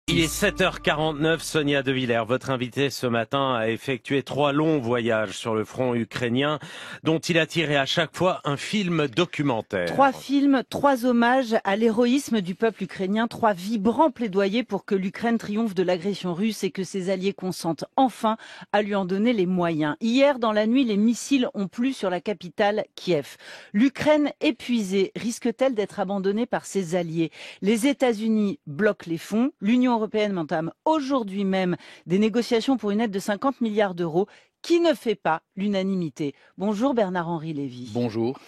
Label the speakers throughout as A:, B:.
A: Il est 7h49, Sonia De Villers, votre invitée ce matin a effectué 3 longs voyages sur le front ukrainien dont il a tiré à chaque fois un film documentaire.
B: 3 films, 3 hommages à l'héroïsme du peuple ukrainien, 3 vibrants plaidoyers pour que l'Ukraine triomphe de l'agression russe et que ses alliés consentent enfin à lui en donner les moyens. Hier, dans la nuit, les missiles ont plu sur la capitale Kiev. L'Ukraine épuisée risque-t-elle d'être abandonnée par ses alliés? Les États-Unis bloquent les fonds, l'Union européenne entame aujourd'hui même des négociations pour une aide de 50 milliards d'euros qui ne fait pas l'unanimité. Bonjour Bernard-Henri Lévy.
C: Bonjour.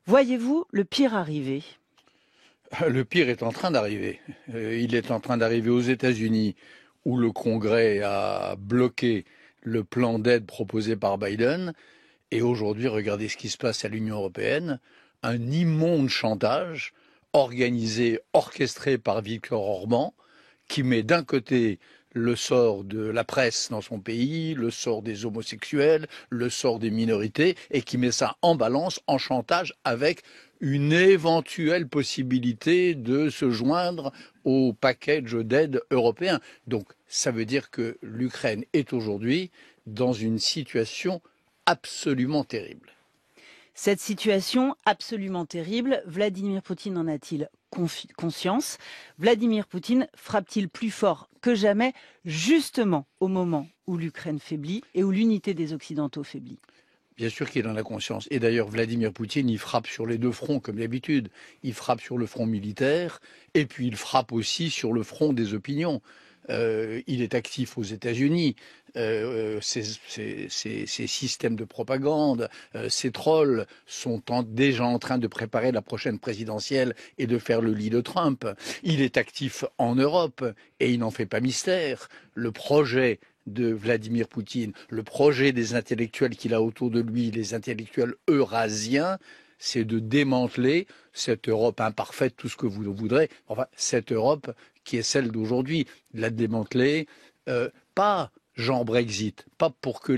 B: Voyez-vous le pire arriver?
C: Le pire est en train d'arriver. Il est en train d'arriver aux États-Unis où le Congrès a bloqué le plan d'aide proposé par Biden. Et aujourd'hui, regardez ce qui se passe à l'Union européenne. Un immonde chantage organisé, orchestré par Viktor Orban, qui met d'un côté le sort de la presse dans son pays, le sort des homosexuels, le sort des minorités, et qui met ça en balance, en chantage, avec une éventuelle possibilité de se joindre au package d'aide européen. Donc ça veut dire que l'Ukraine est aujourd'hui dans une situation absolument terrible.
B: Cette situation absolument terrible, Vladimir Poutine en a-t-il conscience? Vladimir Poutine frappe-t-il plus fort que jamais, justement au moment où l'Ukraine faiblit et où l'unité des Occidentaux faiblit?
C: Bien sûr qu'il en a conscience. Et d'ailleurs, Vladimir Poutine, il frappe sur les deux fronts, comme d'habitude. Il frappe sur le front militaire, et puis il frappe aussi sur le front des opinions. Il est actif aux États-Unis. Ces systèmes de propagande, ces trolls sont déjà en train de préparer la prochaine présidentielle et de faire le lit de Trump. Il est actif en Europe et il n'en fait pas mystère. Le projet de Vladimir Poutine, le projet des intellectuels qu'il a autour de lui, les intellectuels eurasiens, c'est de démanteler cette Europe imparfaite, tout ce que vous voudrez, enfin cette Europe qui est celle d'aujourd'hui, la démanteler, pas genre Brexit, pas pour que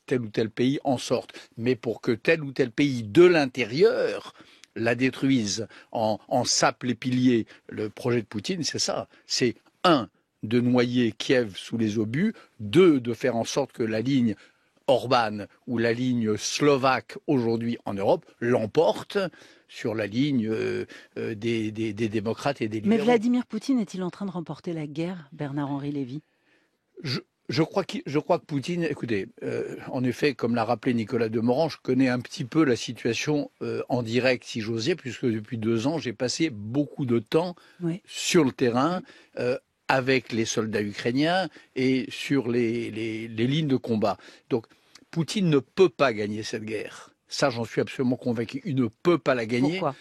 C: tel ou tel pays en sorte, mais pour que tel ou tel pays de l'intérieur la détruise, en sape les piliers. Le projet de Poutine, c'est ça, c'est de noyer Kiev sous les obus, 2, de faire en sorte que la ligne Orban ou la ligne slovaque aujourd'hui en Europe l'emporte sur la ligne des démocrates et des libéraux.
B: Mais Vladimir Poutine est-il en train de remporter la guerre, Bernard-Henri Lévy?
C: Je crois que Poutine, écoutez, en effet, comme l'a rappelé Nicolas Demorand, je connais un petit peu la situation en direct, si j'ose dire, puisque depuis 2 ans, j'ai passé beaucoup de temps sur le terrain avec les soldats ukrainiens et sur les lignes de combat. Donc, Poutine ne peut pas gagner cette guerre. Ça, j'en suis absolument convaincu. Il ne peut pas la gagner.
B: Pourquoi?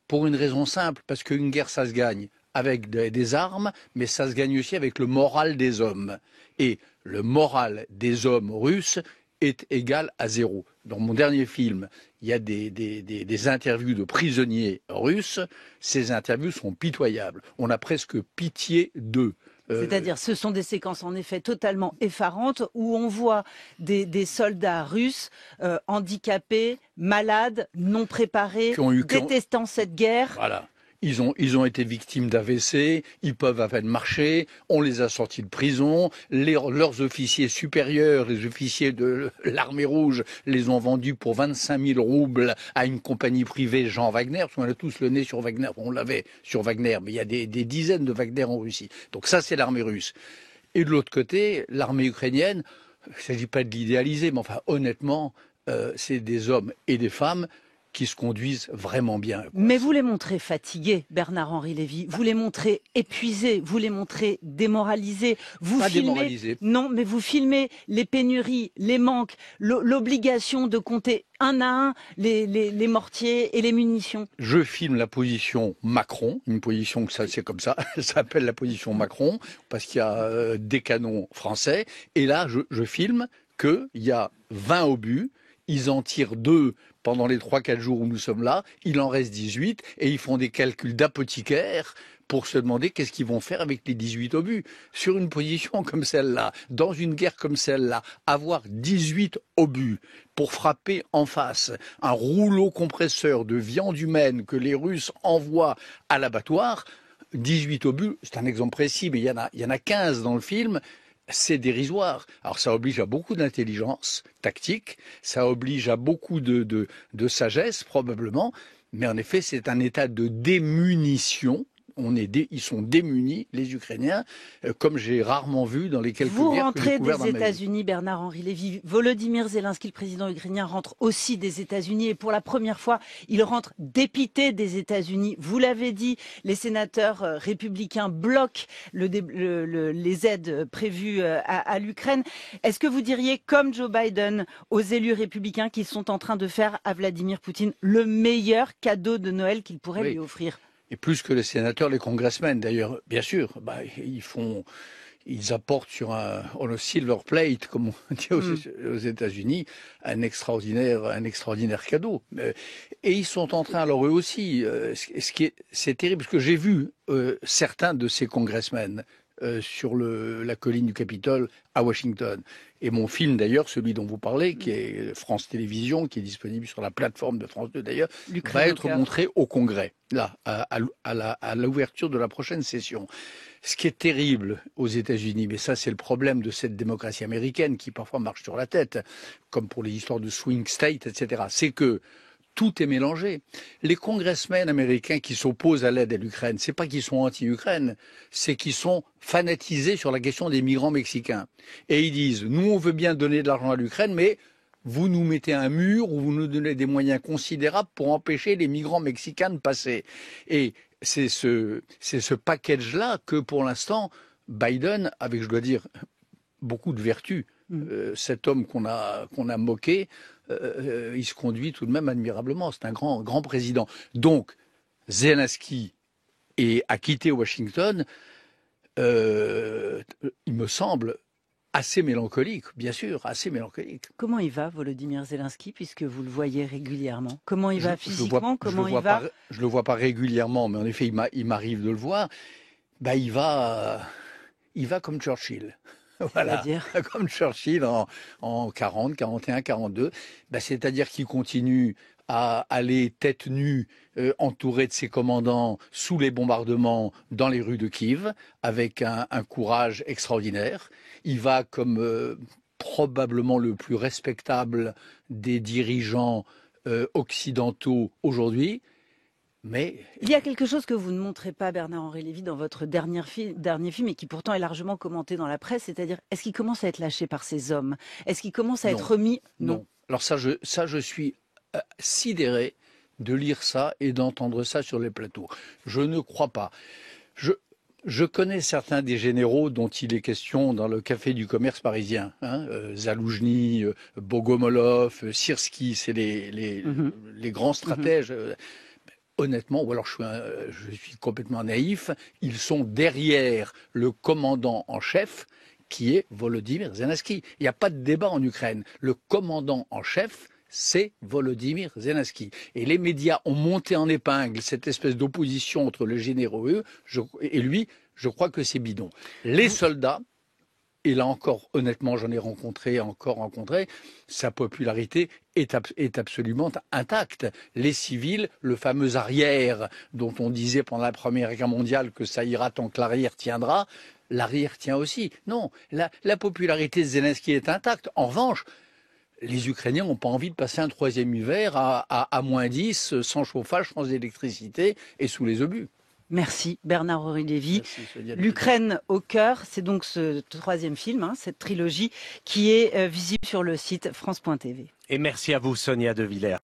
C: Pour une raison simple, parce qu'une guerre, ça se gagne avec des armes, mais ça se gagne aussi avec le moral des hommes. Et le moral des hommes russes est égal à 0. Dans mon dernier film, il y a des interviews de prisonniers russes. Ces interviews sont pitoyables. On a presque pitié d'eux.
B: C'est-à-dire, ce sont des séquences en effet totalement effarantes où on voit des soldats russes handicapés, malades, non préparés, détestant cette guerre.
C: Voilà. Ils ont été victimes d'AVC, ils peuvent à peine marcher, on les a sortis de prison, leurs officiers supérieurs, les officiers de l'armée rouge, les ont vendus pour 25 000 roubles à une compagnie privée, Jean Wagner, parce qu'on a tous le nez sur Wagner, on l'avait sur Wagner, mais il y a des dizaines de Wagner en Russie. Donc ça, c'est l'armée russe. Et de l'autre côté, l'armée ukrainienne, il ne s'agit pas de l'idéaliser, mais enfin, honnêtement, c'est des hommes et des femmes qui se conduisent vraiment bien.
B: Mais vous les montrez fatigués, Bernard-Henri Lévy. Vous les montrez épuisés, vous les montrez démoralisés. Vous
C: pas
B: filmez...
C: démoralisés.
B: Non, mais vous filmez les pénuries, les manques, l'obligation de compter un à un les mortiers et les munitions.
C: Je filme la position Macron, une position que ça c'est comme ça, ça s'appelle la position Macron, parce qu'il y a des canons français. Et là, je filme qu'il y a 20 obus, ils en tirent 2 pendant les 3-4 jours où nous sommes là, il en reste 18, et ils font des calculs d'apothicaires pour se demander qu'est-ce qu'ils vont faire avec les 18 obus. Sur une position comme celle-là, dans une guerre comme celle-là, avoir 18 obus pour frapper en face un rouleau compresseur de viande humaine que les Russes envoient à l'abattoir, 18 obus, c'est un exemple précis, mais il y en a 15 dans le film. C'est dérisoire. Alors ça oblige à beaucoup d'intelligence tactique, ça oblige à beaucoup de sagesse probablement, mais en effet c'est un état de démunition. Ils sont démunis, les Ukrainiens, comme j'ai rarement vu dans les quelques
B: Vous
C: guerres que j'ai
B: rentrez
C: couvertes
B: des
C: dans ma vie.
B: États-Unis, Bernard-Henri Lévy. Volodymyr Zelensky, le président ukrainien, rentre aussi des États-Unis. Et pour la première fois, il rentre dépité des États-Unis. Vous l'avez dit, les sénateurs républicains bloquent les aides prévues à l'Ukraine. Est-ce que vous diriez, comme Joe Biden, aux élus républicains qu'ils sont en train de faire à Vladimir Poutine le meilleur cadeau de Noël qu'ils pourraient
C: Oui.
B: lui offrir?
C: Et plus que les sénateurs, les congressmen d'ailleurs, bien sûr, ils apportent on a silver plate, comme on dit aux États-Unis, un extraordinaire cadeau. Et ils sont en train, alors eux aussi, c'est terrible, parce que j'ai vu certains de ces congressmen sur la colline du Capitole à Washington. Et mon film d'ailleurs, celui dont vous parlez, qui est France Télévisions, qui est disponible sur la plateforme de France 2 d'ailleurs, va être montré au Congrès, là, à l'ouverture de la prochaine session. Ce qui est terrible aux États-Unis, mais ça c'est le problème de cette démocratie américaine qui parfois marche sur la tête, comme pour les histoires de swing state, etc., c'est que tout est mélangé. Les congressmen américains qui s'opposent à l'aide à l'Ukraine, c'est pas qu'ils sont anti-Ukraine, c'est qu'ils sont fanatisés sur la question des migrants mexicains. Et ils disent, nous on veut bien donner de l'argent à l'Ukraine, mais vous nous mettez un mur ou vous nous donnez des moyens considérables pour empêcher les migrants mexicains de passer. Et c'est ce package-là que pour l'instant, Biden, avec je dois dire beaucoup de vertu, cet homme qu'on a moqué, il se conduit tout de même admirablement. C'est un grand président. Donc, Zelensky a quitté Washington, il me semble, assez mélancolique, bien sûr, assez mélancolique.
B: Comment il va, Volodymyr Zelensky, puisque vous le voyez régulièrement? Comment il va physiquement?
C: Je le vois pas régulièrement, mais en effet, il m'arrive de le voir. Bah, il va comme Churchill. Voilà, comme Churchill en 40, 41, 42. Ben, c'est-à-dire qu'il continue à aller tête nue, entouré de ses commandants, sous les bombardements dans les rues de Kiev, avec un courage extraordinaire. Il va comme probablement le plus respectable des dirigeants occidentaux aujourd'hui. Mais
B: il y a quelque chose que vous ne montrez pas, Bernard-Henri Lévy, dans votre dernier film et qui pourtant est largement commenté dans la presse, c'est-à-dire est-ce qu'il commence à être lâché par ses hommes? Est-ce qu'il commence à être remis?
C: Non. Alors je suis sidéré de lire ça et d'entendre ça sur les plateaux. Je ne crois pas. Je connais certains des généraux dont il est question dans le café du commerce parisien. Zaloujny, Bogomolov, Syrski, c'est les grands stratèges. Honnêtement, ou alors je suis complètement naïf, ils sont derrière le commandant en chef qui est Volodymyr Zelensky. Il n'y a pas de débat en Ukraine. Le commandant en chef, c'est Volodymyr Zelensky. Et les médias ont monté en épingle cette espèce d'opposition entre les généraux et lui, je crois que c'est bidon. Les soldats, et là encore, honnêtement, j'en ai encore rencontré, sa popularité est absolument intacte. Les civils, le fameux arrière dont on disait pendant la Première Guerre mondiale que ça ira tant que l'arrière tiendra, l'arrière tient aussi. Non, la popularité de Zelensky est intacte. En revanche, les Ukrainiens n'ont pas envie de passer un troisième hiver à moins 10, sans chauffage, sans électricité et sous les obus.
B: Merci Bernard-Henri Lévy. L'Ukraine au cœur, c'est donc ce troisième film, cette trilogie qui est visible sur le site France.tv.
A: Et merci à vous Sonia De Villers.